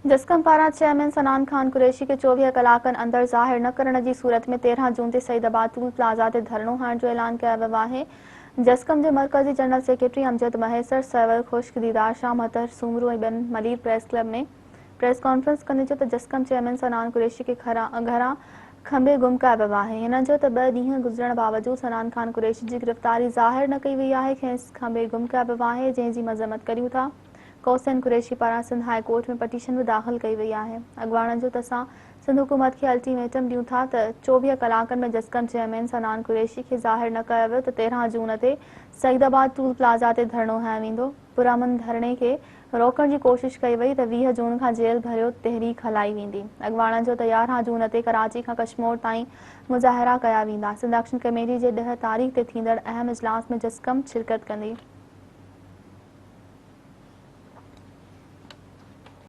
जस्कम पारां चेयरमैन सनान खान कुरैशी के 24 कलाकनि अंदर ज़ाहिर न करण जी सूरत में 13 जून ते सईदाबाद टूल प्लाज़ा ते धरणो हणण जो ऐलान कयो वियो आहे। जस्कम जे मरकज़ी जनरल सेक्रेटरी अमजद महेसर सैवल खुश्क दीदार शाह महतर सूमरू ऐं ॿियनि मलीर प्रेस क्लब में प्रेस कॉन्फ्रेंस कंदे चयो त जस्कम चेयरमैन सनान कुरैशी खे घरां खंबे गुम कयो वियो आहे। हिन जो त 2 ॾींहं गुज़रण बावजूदि सनान खान कुरैशी जी गिरफ़्तारी ज़ाहिर न कई वई आहे। खेसि खंबे गुम कयो वियो आहे, जंहिं जी मज़म्मत करियूं था। कोसैन कुरैशी पारां सिंध हाई कोर्ट में पटिशन भी दाख़िल कई वई आहे। अॻवाणनि जो त असां सिंध हुकूमत खे अल्टीमेटम ॾियूं था त 24 कलाकनि में जस्कम चेयरमैन सनान कुरैशी खे ज़ाहिर न कयो वियो त 13 जून ते सईदाबाद टूल प्लाज़ा ते धरणो हणियो वेंदो। पुरअमन धरणे खे रोकण जी कोशिश कई वई त 20 जून खां जेल भरियो तहरीक हलाई वेंदी। अॻवाणनि जो त 11 जून ते कराची खां कश्मीर ताईं मुज़ाहिरा कया वेंदा। सिंध एक्शन कमेटी जे 10 तारीख़ ते थींदड़ अहम इजलास में जस्कम शिरकत कंदी।